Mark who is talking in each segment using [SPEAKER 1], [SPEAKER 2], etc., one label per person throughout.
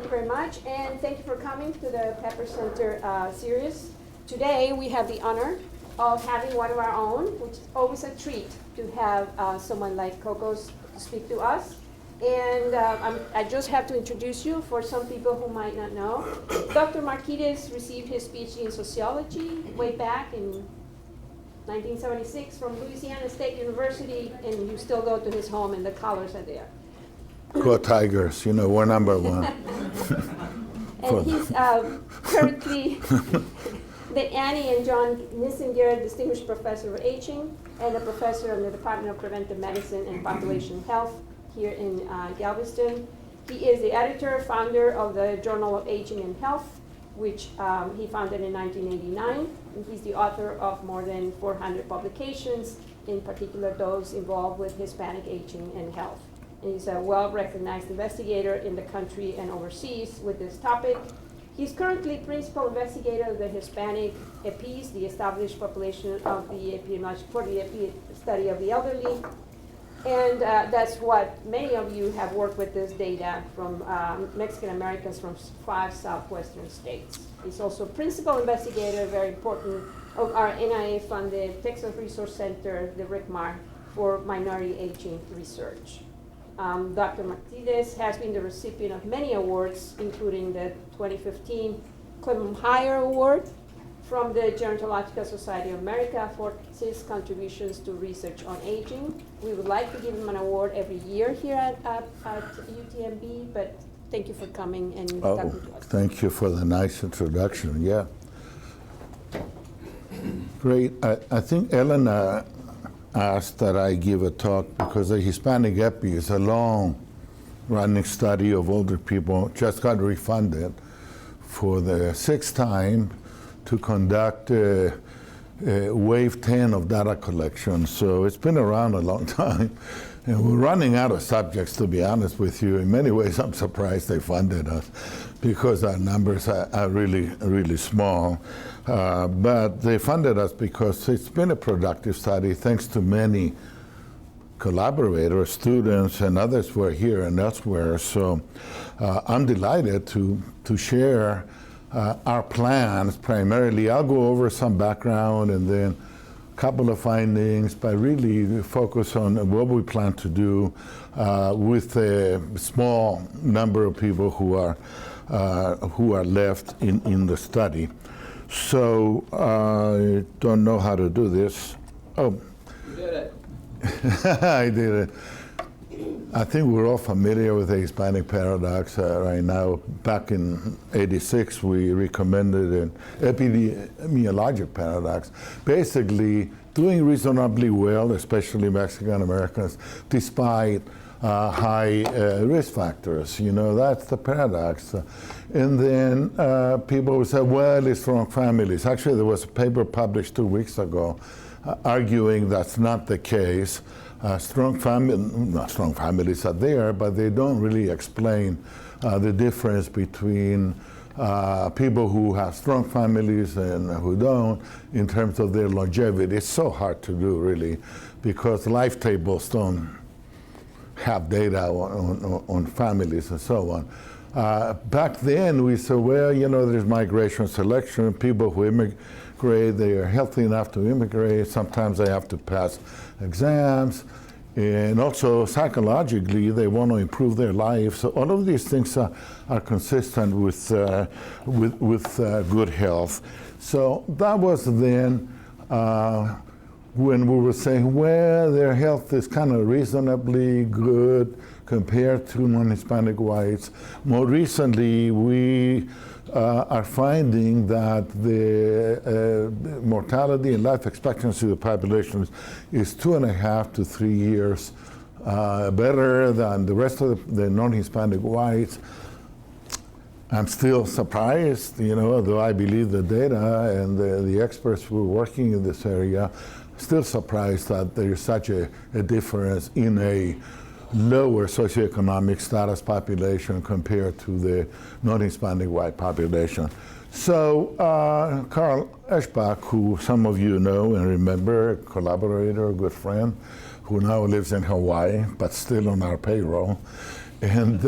[SPEAKER 1] you very much, and thank you for coming to the Pepper Center series. Today we have the honor of having one of our own, which is always a treat to have someone like Cocos speak to us. And I just have to introduce you for some people who might not know. Dr. Marquez received his PhD in sociology way back in 1976 from Louisiana State University, and you still go to his home and the colors are there.
[SPEAKER 2] Go Tigers, you know, we're number one.
[SPEAKER 1] And he's currently the Annie and John Nissinger Distinguished Professor of Aging and a professor in the Department of Preventive Medicine and Population Health here in Galveston. He is the editor, founder of the Journal of Aging and Health, which he founded in 1989. And he's the author of more than 400 publications, in particular those involved with Hispanic aging and health. And he's a well-recognized investigator in the country and overseas with this topic. He's currently principal investigator of the Hispanic EPIs, the Established Population of the Epidemiological Study of the Elderly. And that's what many of you have worked with this data from Mexican Americans from 5 southwestern states. He's also principal investigator, very important, of our NIA-funded Texas Resource Center, the RICMAR, for minority aging research. Dr. Martinez has been the recipient of many awards, including the 2015 Clement Hire Award from the Gerontological Society of America for his contributions to research on aging. We would like to give him an award every year here at UTMB, but thank you for coming and talking to us.
[SPEAKER 2] Thank you for the nice introduction, yeah. Great, I think Elena asked that I give a talk because the Hispanic EPI is a long-running study of older people, just got refunded for the 6th time to conduct wave 10 of data collection. So it's been around a long time. And we're running out of subjects, to be honest with you. In many ways, I'm surprised they funded us because our numbers are really, really small. But they funded us because it's been a productive study thanks to many collaborators, students, and others who are here and elsewhere. So I'm delighted to share our plans primarily. I'll go over some background and then a couple of findings, but really focus on what we plan to do with a small number of people who are left in the study. So I don't know how to do this. Oh,
[SPEAKER 3] you did it.
[SPEAKER 2] I did it. I think we're all familiar with the Hispanic paradox right now. Back in '86, we recommended an epidemiological paradox. Basically, doing reasonably well, especially Mexican Americans, despite high risk factors. You know, that's the paradox. And then people would say, well, it's strong families. Actually, there was a paper published 2 weeks ago arguing that's not the case. Strong families are there, but they don't really explain the difference between people who have strong families and who don't in terms of their longevity. It's so hard to do, really, because life tables don't have data on families and so on. Back then, we said, well, you know, there's migration selection. People who immigrate, they are healthy enough to immigrate. Sometimes they have to pass exams. And also, psychologically, they want to improve their life. So all of these things are consistent with good health. So that was then when we were saying, well, their health is kind of reasonably good compared to non-Hispanic whites. More recently, we are finding that the mortality and life expectancy of the population is 2.5 to 3 years better than the rest of the non-Hispanic whites. I'm still surprised, you know, although I believe the data and the experts who are working in this area, still surprised that there is such a difference in a lower socioeconomic status population compared to the non-Hispanic white population. So Carl Eschbach, who some of you know and remember, a collaborator, a good friend, who now lives in Hawaii, but still on our payroll, and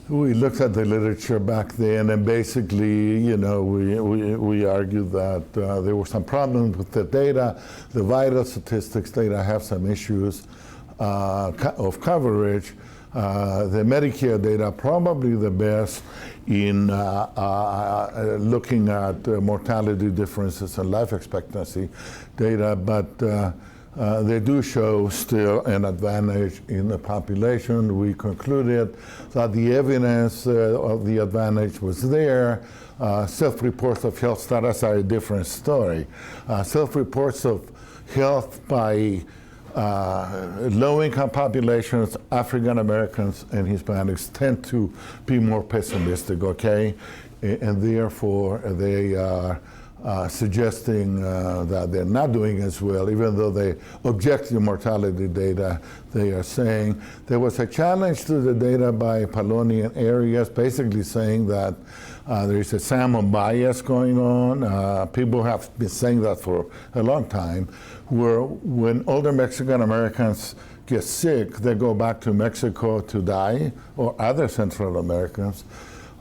[SPEAKER 2] we looked at the literature back then, and basically, we argued that there were some problems with the data. The vital statistics data have some issues of coverage. The Medicare data probably the best in looking at mortality differences and life expectancy data, but they do show still an advantage in the population. We concluded that the evidence of the advantage was there. Self-reports of health status are a different story. Self-reports of health by low-income populations, African Americans and Hispanics tend to be more pessimistic, okay? And therefore, they are suggesting that they're not doing as well, even though they object to mortality data. They are saying there was a challenge to the data by Polonian areas, basically saying that there is a salmon bias going on. People have been saying that for a long time, where when older Mexican Americans get sick, they go back to Mexico to die, or other Central Americans,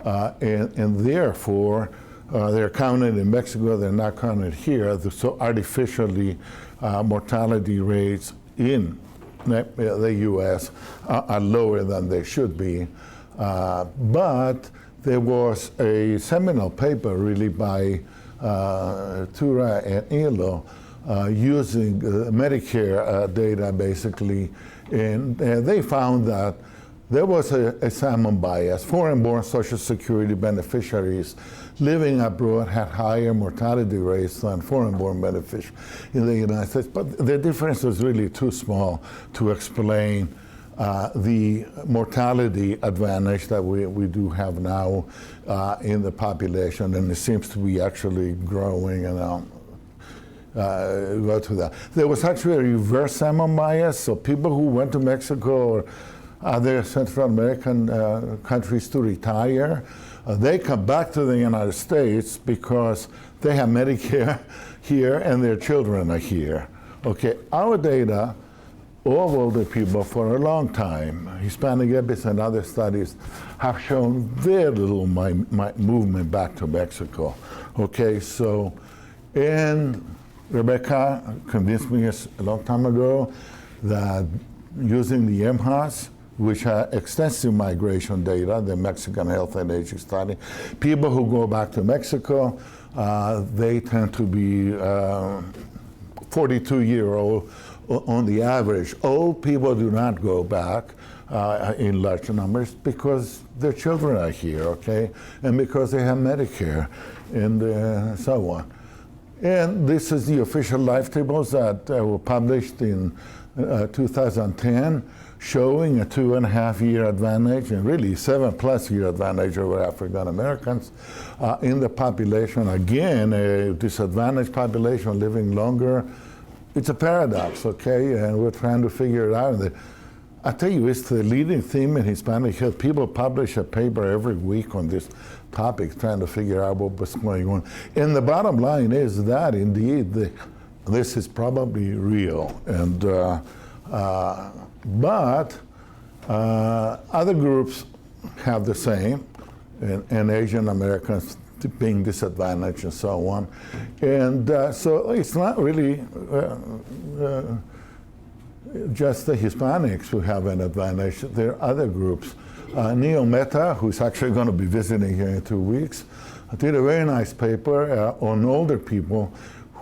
[SPEAKER 2] and therefore, they're counted in Mexico, they're not counted here, so artificially mortality rates in the US are lower than they should be. But there was a seminal paper really by Tura and Elo using Medicare data basically, and they found that there was a salmon bias. Foreign-born Social Security beneficiaries living abroad had higher mortality rates than foreign-born beneficiaries in the United States. But the difference was really too small to explain the mortality advantage that we do have now in the population, and it seems to be actually growing. And go to that. There was actually a reverse salmon bias, so people who went to Mexico or other Central American countries to retire, they come back to the United States because they have Medicare here and their children are here. Okay, our data of older people for a long time, Hispanic Established and other studies, have shown very little movement back to Mexico. Okay, so, and Rebecca convinced me a long time ago that using the MHAS, which had extensive migration data, the Mexican Health and Aging Study. People who go back to Mexico, they tend to be 42-year-old on the average. Old people do not go back in large numbers because their children are here, okay? And because they have Medicare and so on. And this is the official life tables that were published in 2010, showing a 2.5-year advantage and really 7+ year advantage over African Americans in the population. Again, a disadvantaged population living longer. It's a paradox, okay? And we're trying to figure it out. I tell you, it's the leading theme in Hispanic health. People publish a paper every week on this topic, trying to figure out what was going on. And the bottom line is that indeed this is probably real. And but other groups have the same, and Asian Americans being disadvantaged and so on. And so it's not really just the Hispanics who have an advantage. There are other groups. Neil Mehta, who's actually going to be visiting here in 2 weeks, did a very nice paper on older people,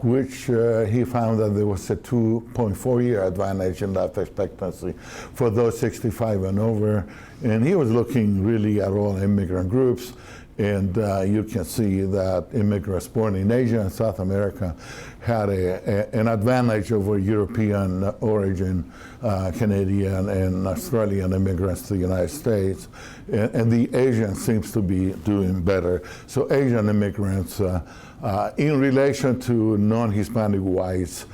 [SPEAKER 2] which he found that there was a 2.4-year advantage in life expectancy for those 65 and over. And he was looking really at all immigrant groups. And you can see that immigrants born in Asia and South America had an advantage over European origin, Canadian and Australian immigrants to the United States. And the Asian seems to be doing better. So Asian immigrants, in relation to non-Hispanic whites,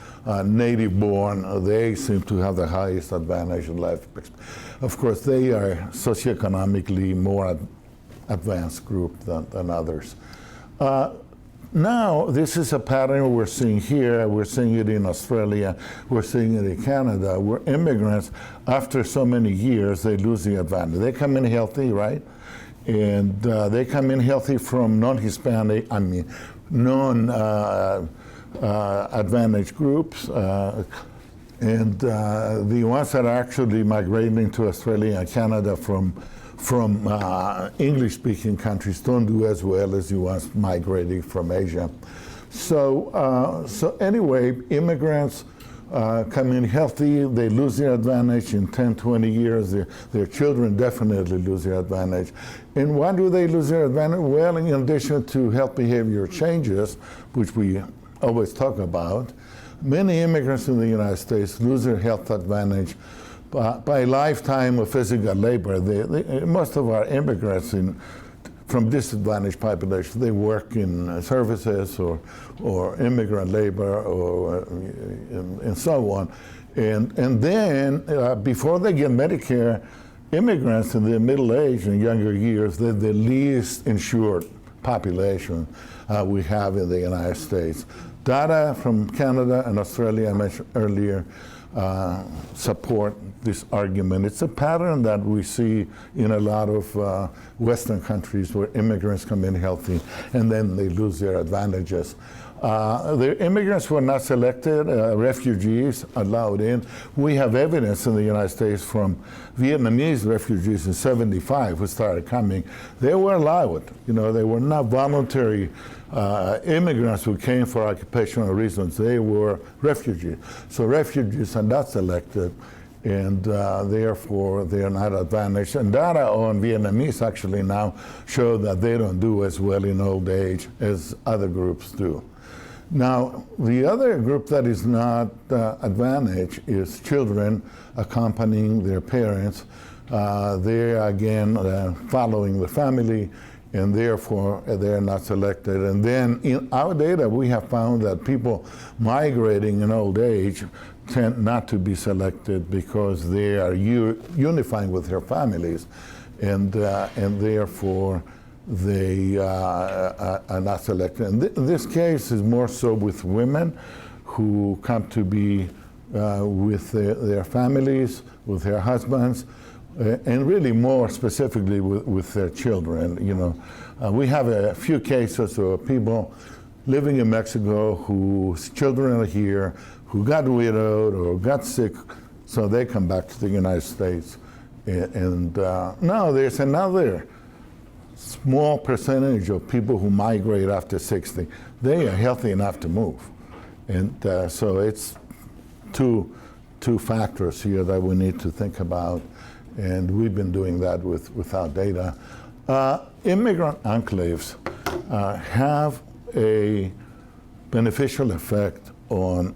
[SPEAKER 2] native born, they seem to have the highest advantage in life. Of course, they are socioeconomically more advanced group than others. Now, this is a pattern we're seeing here. We're seeing it in Australia. We're seeing it in Canada, where immigrants, after so many years, they lose the advantage. They come in healthy, right? And they come in healthy from non-Hispanic, non-advantaged groups. And the ones that are actually migrating to Australia and Canada from English-speaking countries don't do as well as the ones migrating from Asia. So anyway, immigrants come in healthy, they lose their advantage in 10, 20 years. Their children definitely lose their advantage. And why do they lose their advantage? Well, in addition to health behavior changes, which we always talk about, many immigrants in the United States lose their health advantage by a lifetime of physical labor. Most of our immigrants from disadvantaged populations, they work in services or immigrant labor and so on. And then before they get Medicare, immigrants in their middle age and younger years, they're the least insured population we have in the United States. Data from Canada and Australia, I mentioned earlier, support this argument. It's a pattern that we see in a lot of Western countries where immigrants come in healthy and then they lose their advantages. The immigrants were not selected, refugees allowed in. We have evidence in the United States from Vietnamese refugees in '75 who started coming. They were allowed, they were not voluntary immigrants who came for occupational reasons. They were refugees. So refugees are not selected, and therefore they are not advantaged. And data on Vietnamese actually now show that they don't do as well in old age as other groups do. Now, the other group that is not advantaged is children accompanying their parents. They are, again, following the family, and therefore they're not selected. And then in our data, we have found that people migrating in old age tend not to be selected because they are unifying with their families, and therefore they are not selected. And this case is more so with women who come to be with their families, with their husbands, and really more specifically with their children. We have a few cases of people living in Mexico whose children are here, who got widowed or got sick, so they come back to the United States. And now there's another small percentage of people who migrate after 60. They are healthy enough to move. And so it's two factors here that we need to think about. And we've been doing that with our data. Immigrant enclaves have a beneficial effect on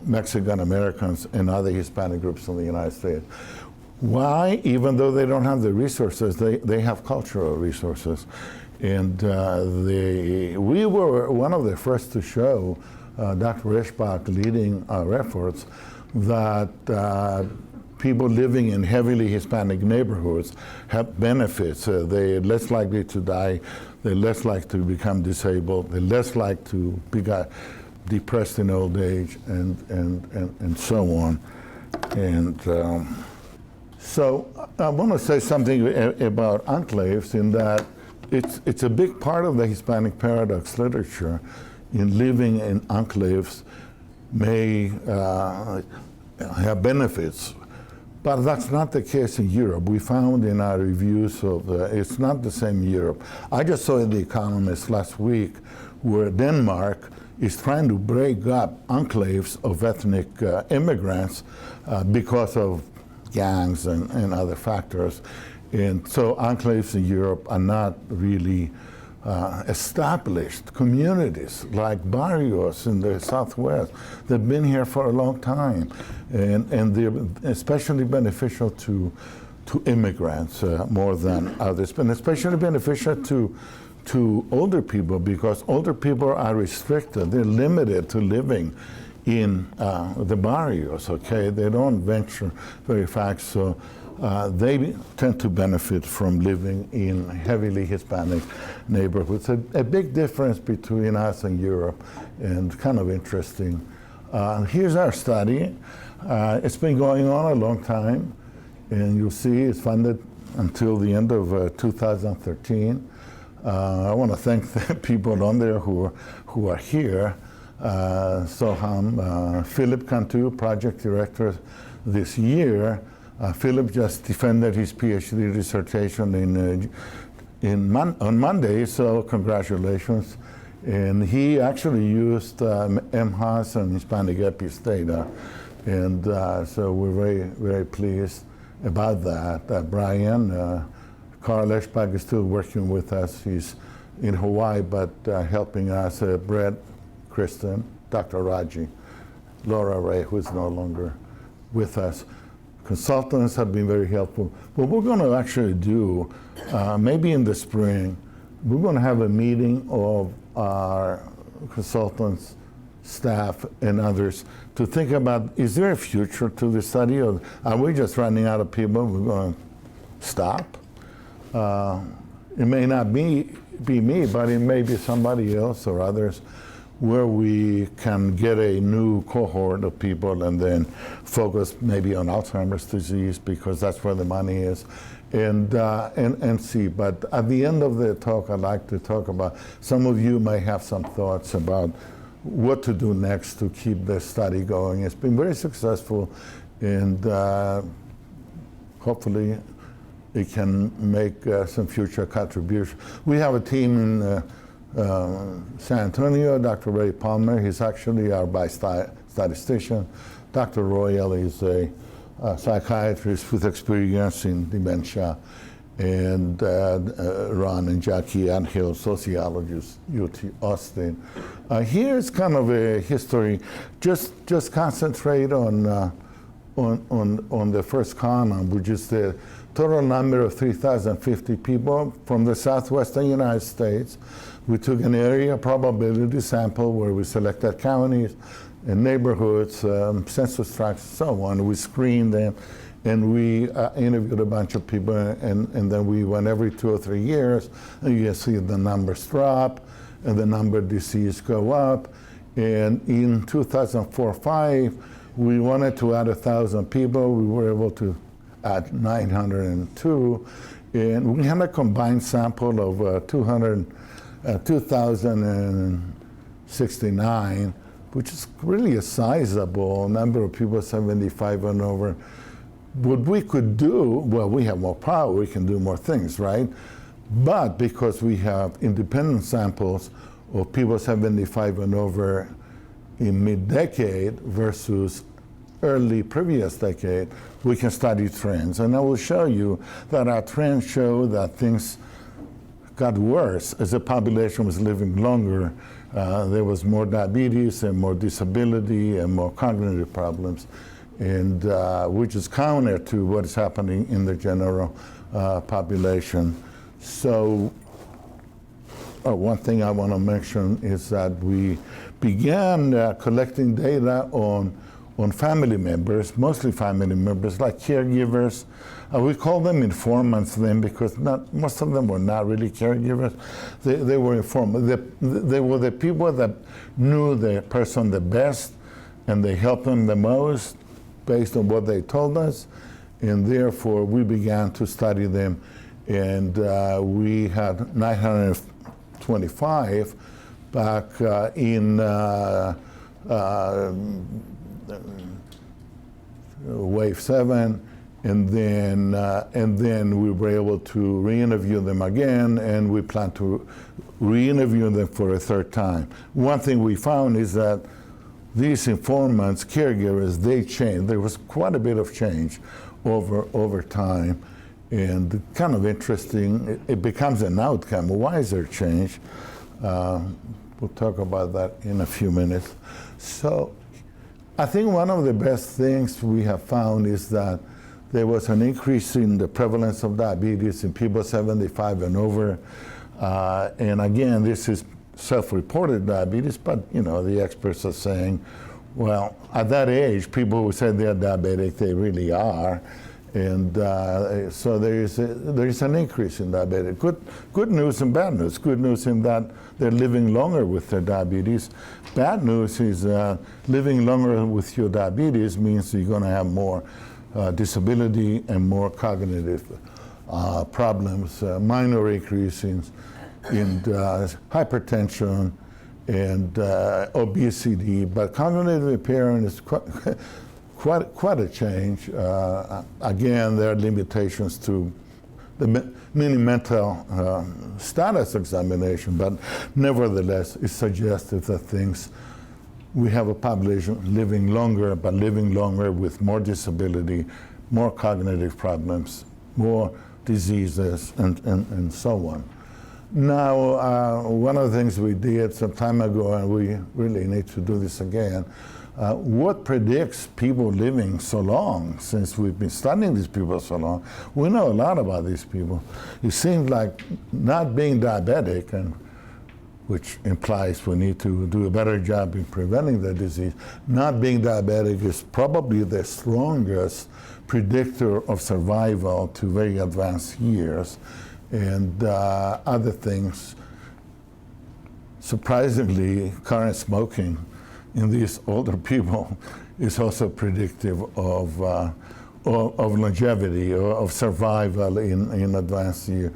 [SPEAKER 2] Mexican Americans and other Hispanic groups in the United States. Why? Even though they don't have the resources, they have cultural resources. And we were one of the first to show, Dr. Eschbach leading our efforts, that people living in heavily Hispanic neighborhoods have benefits. They're less likely to die, they're less likely to become disabled, they're less likely to be depressed in old age, and so on. And so I want to say something about enclaves, in that it's a big part of the Hispanic paradox literature. In living in enclaves may have benefits, but that's not the case in Europe. We found in our reviews it's not the same in Europe. I just saw in The Economist last week where Denmark is trying to break up enclaves of ethnic immigrants because of gangs and other factors. And so enclaves in Europe are not really established communities like barrios in the Southwest. They've been here for a long time, and they're especially beneficial to immigrants more than others, and especially beneficial to older people, because older people are restricted. They're limited to living in the barrios, okay? They don't venture very far, so they tend to benefit from living in heavily Hispanic neighborhoods. A big difference between us and Europe, and kind of interesting. Here's our study. It's been going on a long time, and you'll see it's funded until the end of 2013. I want to thank the people on there who are here. Soham, Philip Cantu, project director this year. Philip just defended his PhD dissertation on Monday, so congratulations. And he actually used MHAS and Hispanic Epis data. And so we're very, very pleased about that. Brian, Carl Eschbach is still working with us. He's in Hawaii, but helping us. Brett, Kristen, Dr. Raji, Laura Ray, who is no longer with us. Consultants have been very helpful. What we're going to actually do, maybe in the spring, we're going to have a meeting of our consultants, staff, and others to think about, is there a future to the study, or are we just running out of people? We're going to stop. It may not be me, but it may be somebody else or others, where we can get a new cohort of people and then focus maybe on Alzheimer's disease, because that's where the money is, and see. But at the end of the talk, I'd like to talk about, some of you may have some thoughts about what to do next to keep the study going. It's been very successful, and hopefully it can make some future contributions. We have a team in San Antonio, Dr. Ray Palmer. He's actually our biostatistician. Dr. Royal is a psychiatrist with experience in dementia, and Ron and Jackie Anhill, sociologists, UT Austin. Here's kind of a history. Just concentrate on the first column, which is the total number of 3,050 people from the southwestern United States. We took an area probability sample where we selected counties and neighborhoods, census tracts, so on. We screened them, and we interviewed a bunch of people, and then we went every 2 or 3 years, and you see the numbers drop, and the number of deceased go up. And in 2004-5, we wanted to add 1,000 people. We were able to add 902, and we had a combined sample of 2,069, which is really a sizable number of people 75 and over. What we could do, well, we have more power, we can do more things, right? But because we have independent samples of people 75 and over in mid-decade versus early previous decade, we can study trends. And I will show you that our trends show that things got worse as the population was living longer. There was more diabetes and more disability and more cognitive problems, and which is counter to what is happening in the general population. So one thing I want to mention is that we began collecting data on family members, mostly family members, like caregivers. We call them informants then, because most of them were not really caregivers. They were informants. They were the people that knew the person the best, and they helped them the most based on what they told us, and therefore we began to study them, and we had 925 back in wave 7, and then we were able to re-interview them again, and we plan to re-interview them for a third time. One thing we found is that these informants, caregivers, they changed. There was quite a bit of change over time, and kind of interesting. It becomes an outcome. Why is there change? We'll talk about that in a few minutes. So I think one of the best things we have found is that there was an increase in the prevalence of diabetes in people 75 and over. And again, this is self-reported diabetes, but the experts are saying, well, at that age, people who say they're diabetic, they really are. And so there is an increase in diabetes. Good news and bad news. Good news in that they're living longer with their diabetes. Bad news is living longer with your diabetes means you're going to have more disability and more cognitive problems, minor increase in hypertension and obesity, but cognitive impairment is quite a change. Again, there are limitations to the mini mental status examination, but nevertheless, it's suggestive that we have a population living longer, but living longer with more disability, more cognitive problems, more diseases, and so on. Now, one of the things we did some time ago, and we really need to do this again, what predicts people living so long? Since we've been studying these people so long, we know a lot about these people. It seems like not being diabetic, and which implies we need to do a better job in preventing the disease, not being diabetic is probably the strongest predictor of survival to very advanced years. And other things, surprisingly, current smoking in these older people is also predictive of longevity or of survival in advanced years.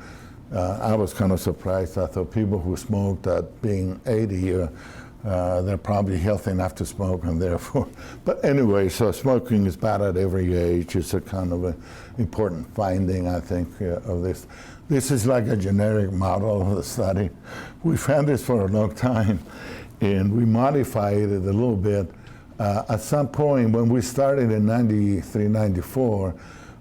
[SPEAKER 2] I was kind of surprised. I thought people who smoked at being 80, they're probably healthy enough to smoke, and therefore. But anyway, so smoking is bad at every age. It's a kind of an important finding, I think, of this. This is like a generic model of the study. We've had this for a long time, and we modified it a little bit. At some point, when we started in 93, 94,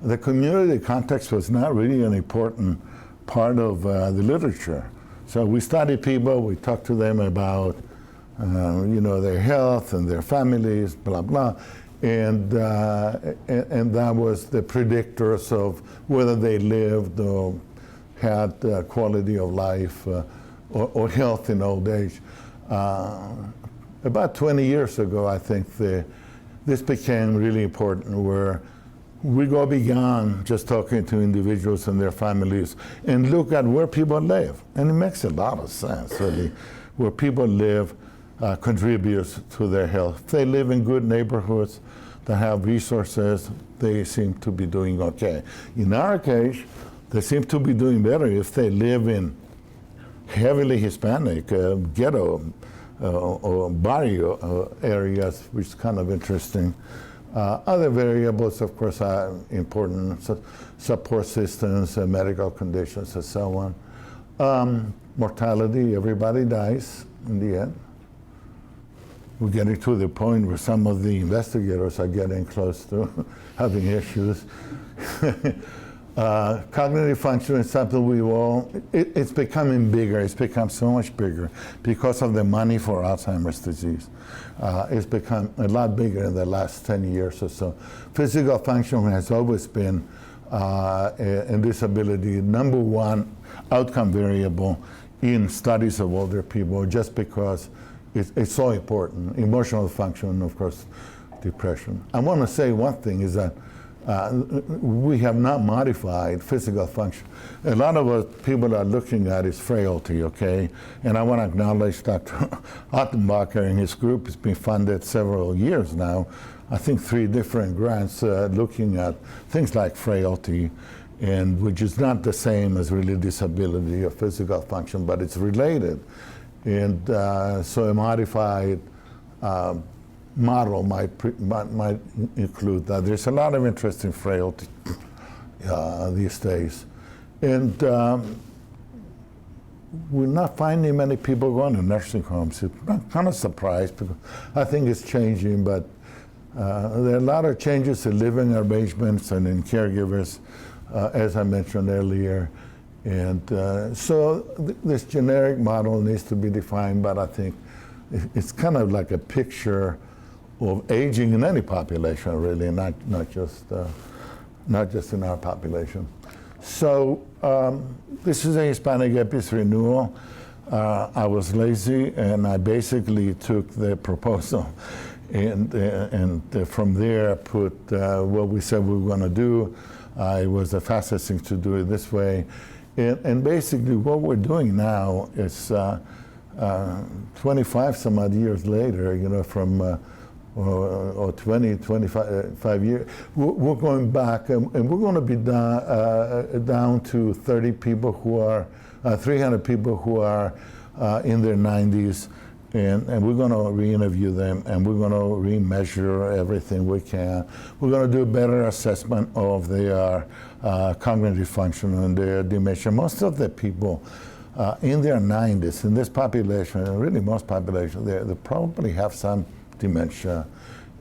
[SPEAKER 2] the community context was not really an important part of the literature. So we studied people, we talked to them about their health and their families, blah, blah. And that was the predictors of whether they lived or had quality of life or health in old age. About 20 years ago, I think this became really important, where we go beyond just talking to individuals and their families and look at where people live. And it makes a lot of sense, really. Where people live contributes to their health. If they live in good neighborhoods that have resources, they seem to be doing okay. In our case, they seem to be doing better if they live in heavily Hispanic ghetto or barrio areas, which is kind of interesting. Other variables, of course, are important: support systems, medical conditions, and so on. Mortality, everybody dies in the end. We're getting to the point where some of the investigators are getting close to having issues. Cognitive function is something it's becoming bigger. It's become so much bigger because of the money for Alzheimer's disease. It's become a lot bigger in the last 10 years or so. Physical function has always been in disability number one outcome variable in studies of older people, just because it's so important. Emotional function, of course, depression. I want to say one thing is that we have not modified physical function. A lot of what people are looking at is frailty, okay? And I want to acknowledge Dr. Ottenbacher and his group has been funded several years now. I think 3 different grants looking at things like frailty, and which is not the same as really disability or physical function, but it's related. And so a modified model might include that. There's a lot of interest in frailty these days. And we're not finding many people going to nursing homes. I'm kind of surprised, because I think it's changing, but there are a lot of changes in living arrangements and in caregivers, as I mentioned earlier. And so this generic model needs to be defined, but I think it's kind of like a picture of aging in any population, really, not just in our population. So this is a Hispanic EPIS renewal. I was lazy, and I basically took the proposal and from there put what we said we were going to do. It was the fastest thing to do it this way. And basically what we're doing now is 25 some odd years later, from or 20, 25 years. We're going back, and we're going to be down to 30 people who are, 300 people who are in their 90s, and we're going to re-interview them, and we're going to re-measure everything we can. We're going to do a better assessment of their cognitive function and their dementia. Most of the people in their 90s, in this population, and really most populations, they probably have some dementia,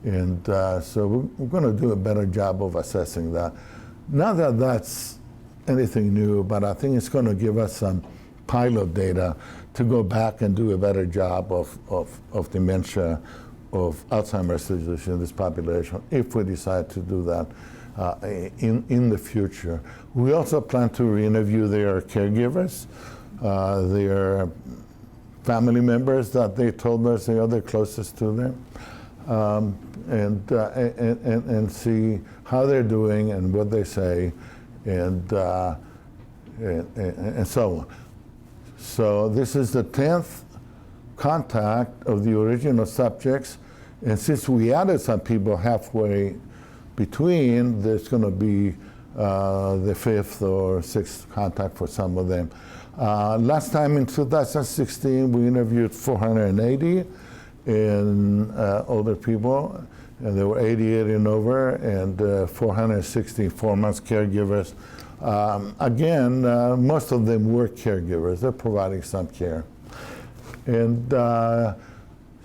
[SPEAKER 2] and so we're going to do a better job of assessing that. Not that that's anything new, but I think it's going to give us some pilot data to go back and do a better job of dementia, of Alzheimer's disease in this population, if we decide to do that in the future. We also plan to re-interview their caregivers, their family members that they told us they are the closest to them, and see how they're doing and what they say, and so on. So this is the 10th contact of the original subjects, and since we added some people halfway between, there's going to be the 5th or 6th contact for some of them. Last time in 2016, we interviewed 480 older people, and there were 88 and over, and 460 4-month caregivers. Again, most of them were caregivers. They're providing some care. And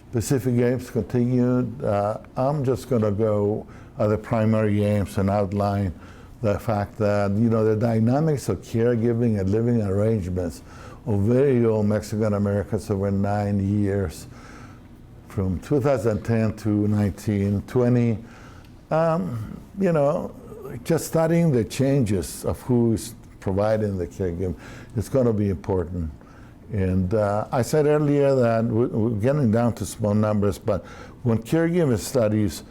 [SPEAKER 2] specific aims continued. I'm just going to go at the primary aims and outline the fact that, the dynamics of caregiving and living arrangements of very old Mexican Americans over 9 years, from 2010 to 1920, just studying the changes of who's providing the caregiving is going to be important. And I said earlier that we're getting down to small numbers, but when caregiving studies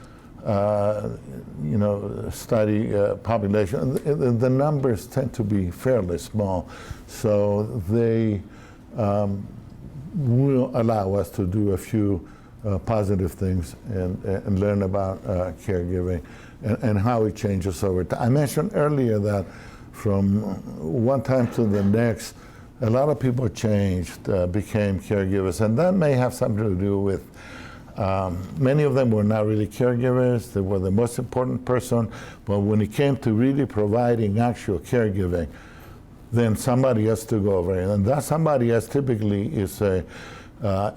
[SPEAKER 2] study population, the numbers tend to be fairly small. So they will allow us to do a few positive things and learn about caregiving and how it changes over time. I mentioned earlier that from one time to the next, a lot of people changed, became caregivers, and that may have something to do with many of them were not really caregivers. They were the most important person, but when it came to really providing actual caregiving, then somebody has to go over it. And that somebody else typically is a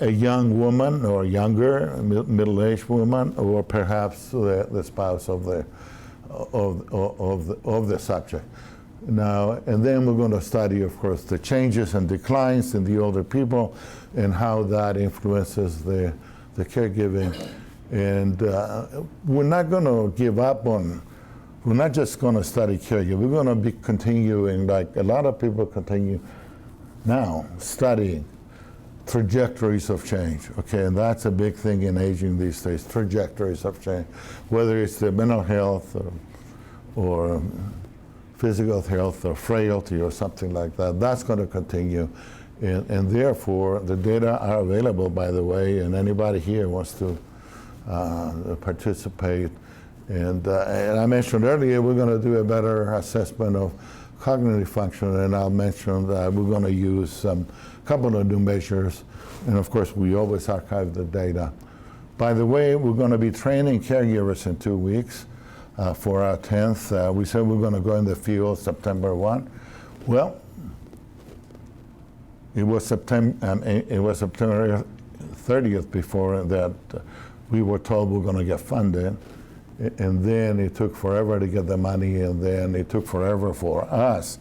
[SPEAKER 2] young woman or younger, middle-aged woman, or perhaps the spouse of the subject. Now, and then we're going to study, of course, the changes and declines in the older people and how that influences the caregiving. And we're not going to give up on, we're not just going to study caregiving, we're going to be continuing, like a lot of people continue now, studying trajectories of change, okay? And that's a big thing in aging these days, trajectories of change, whether it's the mental health or physical health or frailty or something like that. That's going to continue. And therefore, the data are available, by the way, and anybody here wants to participate. And I mentioned earlier, we're going to do a better assessment of cognitive function, and I'll mention that we're going to use a couple of new measures. And of course, we always archive the data. By the way, we're going to be training caregivers in 2 weeks for our 10th. We said we're going to go in the field September 1. Well, it was September 30th before that we were told we're going to get funded, and then it took forever to get the money, and then it took forever for us,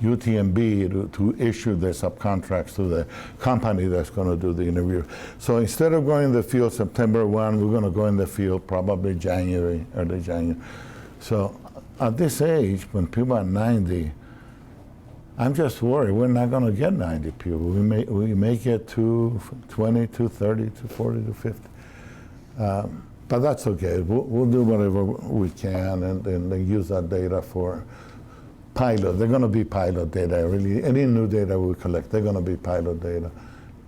[SPEAKER 2] UTMB, to issue the subcontracts to the company that's going to do the interview. So instead of going in the field September 1, we're going to go in the field probably January, early January. So at this age, when people are 90, I'm just worried we're not going to get 90 people. We may get 220, 230, 240, 250. But that's okay. We'll do whatever we can and use that data for pilot. They're going to be pilot data, really. Any new data we collect, they're going to be pilot data.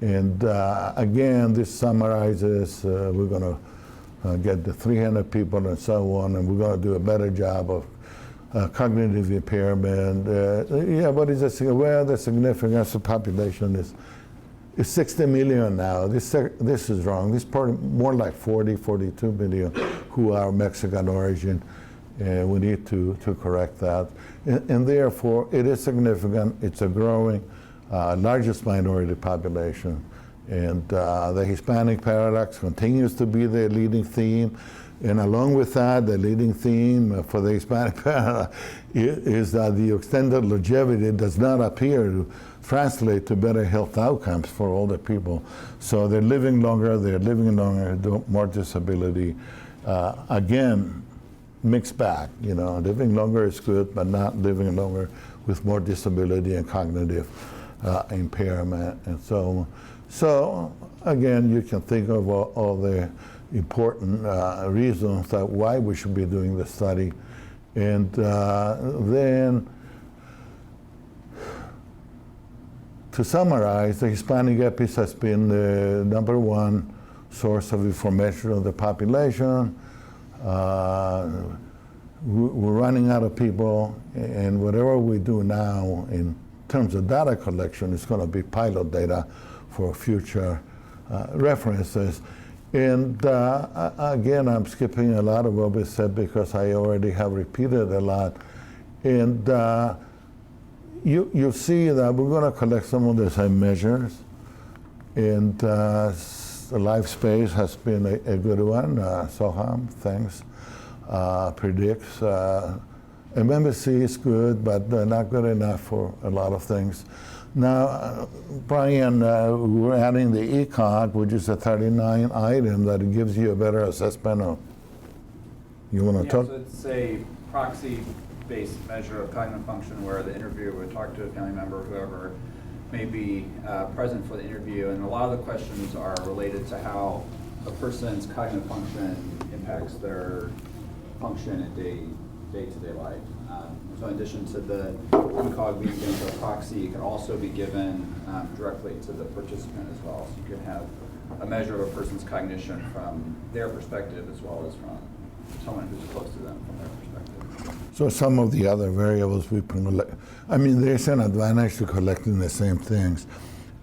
[SPEAKER 2] And again, this summarizes, we're going to get the 300 people and so on, and we're going to do a better job of cognitive impairment. What is the, well, the significance of population is 60 million now. This is wrong. This part more like 40, 42 million who are Mexican origin. We need to correct that. And therefore, it is significant. It's a growing, largest minority population. And the Hispanic paradox continues to be the leading theme. And along with that, the leading theme for the Hispanic paradox is that the extended longevity does not appear to translate to better health outcomes for older people. So they're living longer, more disability. Again, mixed bag, living longer is good, but not living longer with more disability and cognitive impairment and so on. So again, you can think of all the important reasons that why we should be doing the study. And then to summarize, the Hispanic EPIS has been the #1 source of information on the population. We're running out of people, and whatever we do now in terms of data collection is going to be pilot data for future references. And again, I'm skipping a lot of what we said because I already have repeated a lot. And you see that we're going to collect some of the same measures. And the life space has been a good one. Soham, thanks, predicts. MMSC is good, but not good enough for a lot of things. Now, Brian, we're adding the ECOG, which is a 39 item that gives you a better assessment of. You want to talk?
[SPEAKER 3] So it's a proxy-based measure of cognitive function where the interviewer would talk to a family member, whoever may be present for the interview, and a lot of the questions are related to how a person's cognitive function impacts their function in day-to-day life. So in addition to the ECOG being given to a proxy, it can also be given directly to the participant as well. So you can have a measure of a person's cognition from their perspective as well as from someone who's close to them from their perspective.
[SPEAKER 2] So some of the other variables we can collect, I mean, there's an advantage to collecting the same things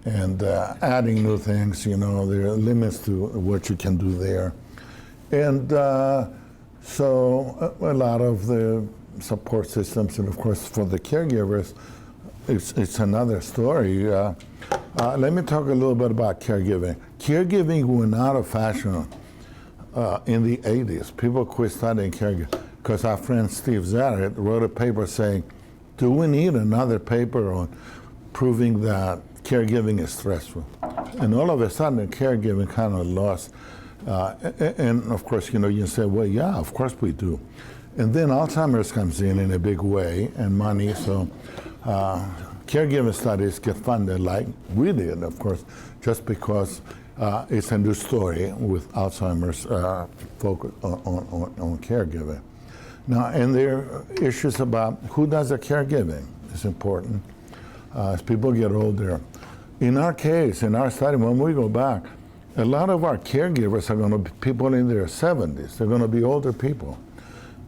[SPEAKER 2] and adding new things, there are limits to what you can do there. And so a lot of the support systems, and of course for the caregivers, it's another story. Let me talk a little bit about caregiving. Caregiving went out of fashion in the 80s. People quit studying caregiving because our friend Steve Zaret wrote a paper saying, do we need another paper on proving that caregiving is stressful? And all of a sudden, caregiving kind of lost. And of course, you say, well, yeah, of course we do. And then Alzheimer's comes in a big way, and money, so caregiving studies get funded like we did, of course, just because it's a new story with Alzheimer's focus on caregiving. Now, and there are issues about who does the caregiving is important as people get older. In our case, in our study, when we go back, a lot of our caregivers are going to be people in their 70s. They're going to be older people.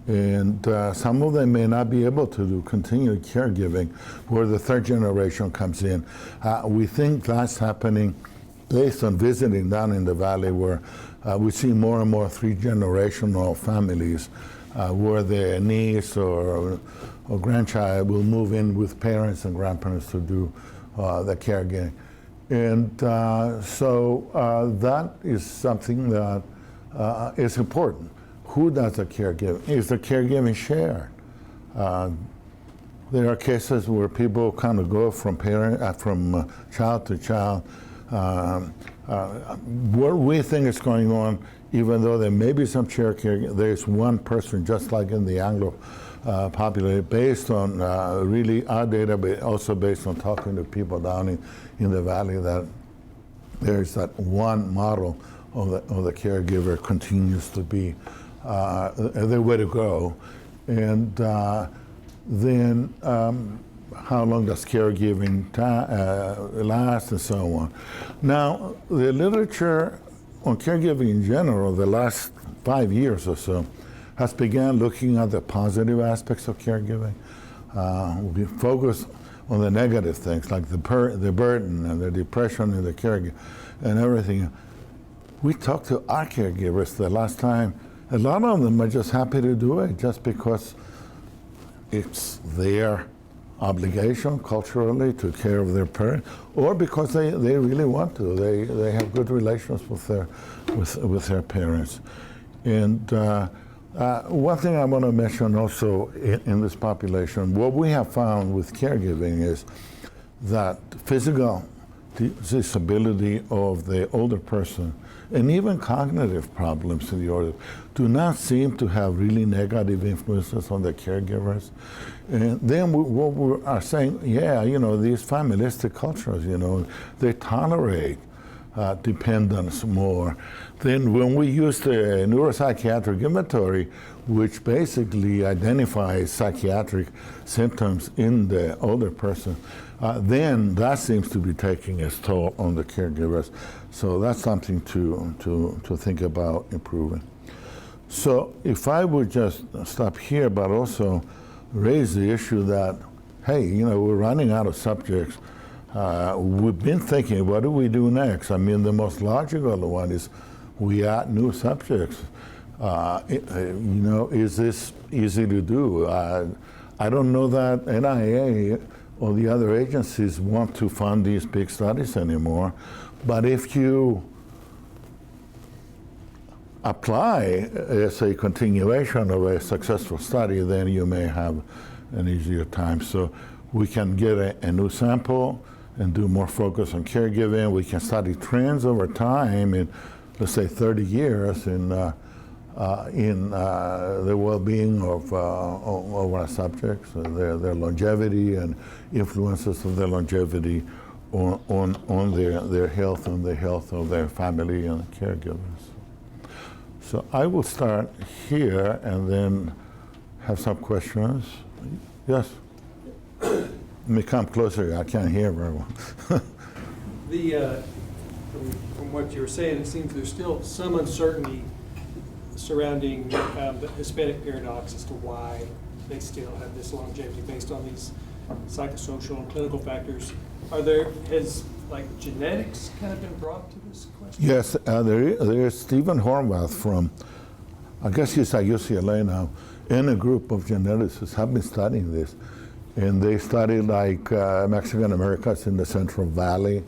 [SPEAKER 2] And some of them may not be able to do continued caregiving where the third generation comes in. We think that's happening based on visiting down in the valley where we see more and more three-generational families where the niece or grandchild will move in with parents and grandparents to do the caregiving. And so that is something that is important. Who does the caregiving? Is the caregiving shared? There are cases where people kind of go from child to child. What we think is going on, even though there may be some shared caregiving, there's one person, just like in the Anglo population, based on really our data, but also based on talking to people down in the valley, that there's that one model of the caregiver continues to be the way to go. And then how long does caregiving last and so on. Now, the literature on caregiving in general, the last 5 years or so, has begun looking at the positive aspects of caregiving. We focus on the negative things like the burden and the depression and the caregiver and everything. We talked to our caregivers the last time. A lot of them are just happy to do it just because it's their obligation culturally to care of their parents, or because they really want to. They have good relations with their parents. And one thing I want to mention also in this population, what we have found with caregiving is that physical disability of the older person and even cognitive problems in the older do not seem to have really negative influences on the caregivers. And then what we are saying, yeah, you know, these familistic cultures, you know, they tolerate dependence more. Then when we use the neuropsychiatric inventory, which basically identifies psychiatric symptoms in the older person, then that seems to be taking its toll on the caregivers. So that's something to think about improving. So if I would just stop here, but also raise the issue that, hey, you know, we're running out of subjects. We've been thinking, what do we do next? I mean, the most logical one is we add new subjects. You know, is this easy to do? I don't know that NIA or the other agencies want to fund these big studies anymore. But if you apply as a continuation of a successful study, then you may have an easier time. So we can get a new sample and do more focus on caregiving. We can study trends over time in, let's say, 30 years in the well-being of our subjects, their longevity and influences of their longevity on their health and the health of their family and caregivers. So I will start here and then have some questions. Yes? Let me come closer, I can't hear very well.
[SPEAKER 4] From what you were saying, it seems there's still some uncertainty surrounding the Hispanic paradox as to why they still have this longevity based on these psychosocial and clinical factors. Has like genetics kind of been brought to this question?
[SPEAKER 2] Yes, there is Stephen Horvath from, I guess he's at UCLA now, and a group of geneticists have been studying this. And they studied like Mexican Americans in the Central Valley,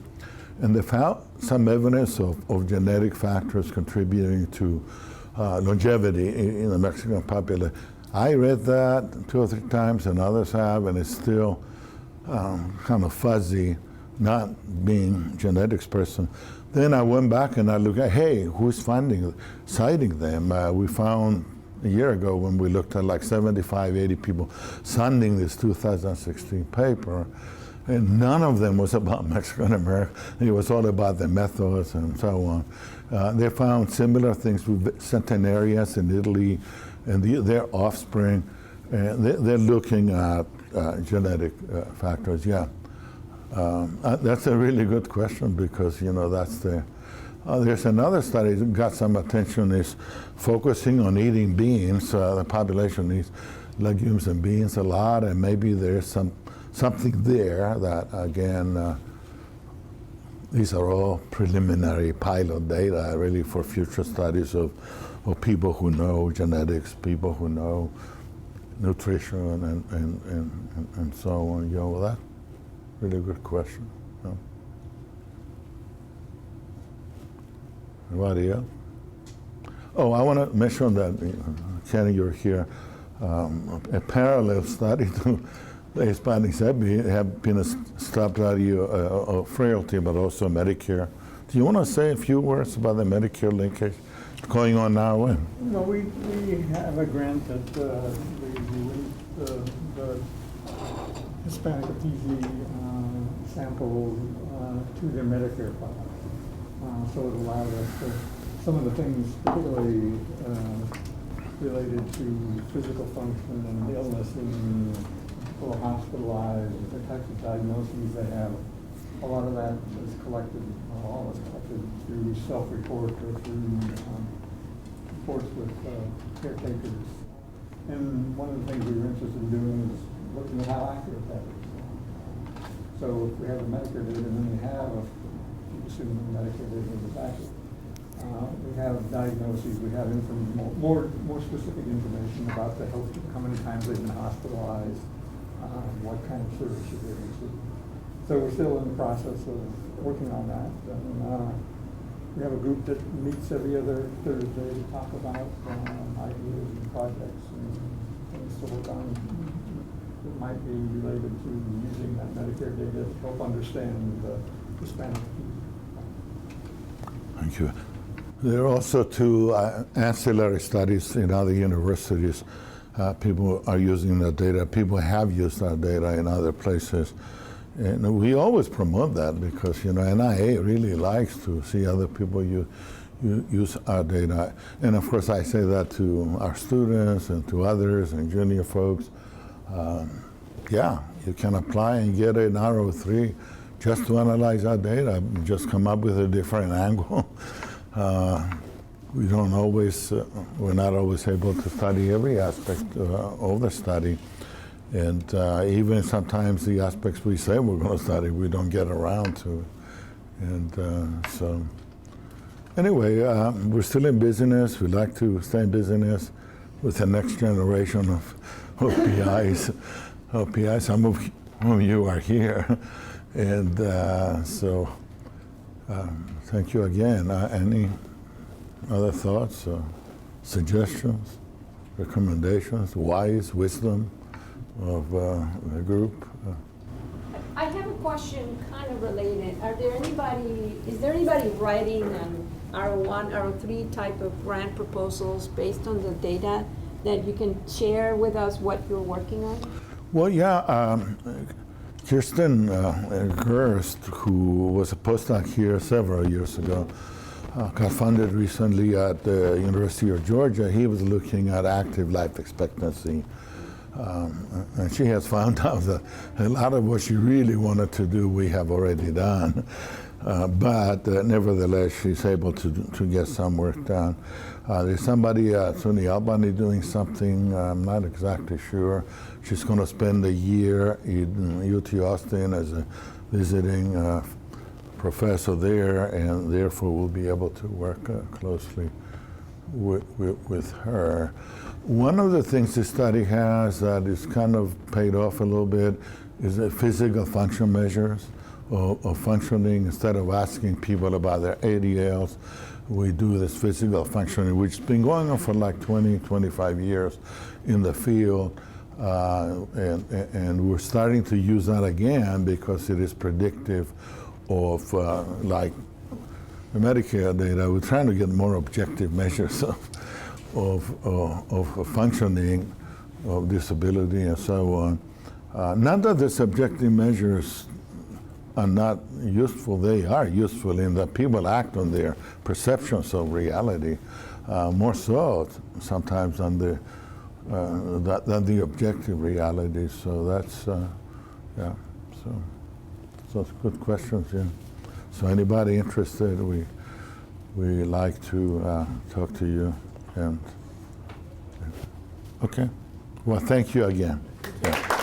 [SPEAKER 2] and they found some evidence of genetic factors contributing to longevity in the Mexican population. I read that 2 or 3 times, and others have, and it's still kind of fuzzy, not being genetics person. Then I went back and I looked at, hey, who's citing them? We found a year ago when we looked at like 75, 80 people citing this 2016 paper, and none of them was about Mexican America. It was all about the methods and so on. They found similar things with centenarians in Italy and their offspring. They're looking at genetic factors, yeah. That's a really good question because, you know, that's the, there's another study that got some attention is focusing on eating beans. The population eats legumes and beans a lot, and maybe there's something there that, again, these are all preliminary pilot data really for future studies of people who know genetics, people who know nutrition and so on. You know, well, that's a really good question. You know? Anybody else? Oh, I want to mention that, Kenny, you're here. A parallel study to the Hispanic have been a study of frailty, but also Medicare. Do you want to say a few words about the Medicare linkage going on now?
[SPEAKER 5] Well, we have a grant that we linked the Hispanic PG sample to their Medicare file. So it allowed us to, some of the things particularly related to physical function and illness and people hospitalized, the types of diagnoses they have, a lot of that is collected, all is collected through self-report or through force with caretakers. And one of the things we were interested in doing is looking at how accurate that is. So if we have the Medicare data, and then we have, assuming the Medicare data is accurate, we have diagnoses, we have more specific information about the health, how many times they've been hospitalized, what kind of service they're receiving. So we're still in the process of working on that. And, we have a group that meets every other Thursday to talk about ideas and projects and things to work on that might be related to using that Medicare data to help understand the Hispanic people.
[SPEAKER 2] Thank you. There are also two ancillary studies in other universities. People are using that data. People have used that data in other places. And we always promote that because, you know, NIA really likes to see other people use our data. And of course, I say that to our students and to others and junior folks. Yeah, you can apply and get an RO3 just to analyze our data, just come up with a different angle. We don't always, we're not always able to study every aspect of the study. And even sometimes the aspects we say we're going to study, we don't get around to. And so, anyway, we're still in business. We like to stay in business with the next generation of PIs. Some of you are here. And so, thank you again. Any other thoughts, suggestions, recommendations, wisdom of the group?
[SPEAKER 1] I have a question kind of related. Is there anybody writing an R01, R03 type of grant proposals based on the data that you can share with us what you're working on?
[SPEAKER 2] Well, yeah, Kirsten Gerst, who was a postdoc here several years ago, got funded recently at the University of Georgia. He was looking at active life expectancy. And she has found out that a lot of what she really wanted to do, we have already done. But nevertheless, she's able to get some work done. There's somebody at SUNY Albany doing something, I'm not exactly sure. She's going to spend a year in UT Austin as a visiting professor there, and therefore we'll be able to work closely with her. One of the things this study has that is kind of paid off a little bit is the physical function measures of functioning. Instead of asking people about their ADLs, we do this physical functioning, which has been going on for like 20, 25 years in the field. And we're starting to use that again because it is predictive of like the Medicare data. We're trying to get more objective measures of functioning, of disability and so on. Not that the subjective measures are not useful, they are useful in that people act on their perceptions of reality, more so sometimes than the objective reality. So that's, yeah, so it's good questions, yeah. So anybody interested, we like to talk to you. And okay, well, thank you again. Yeah.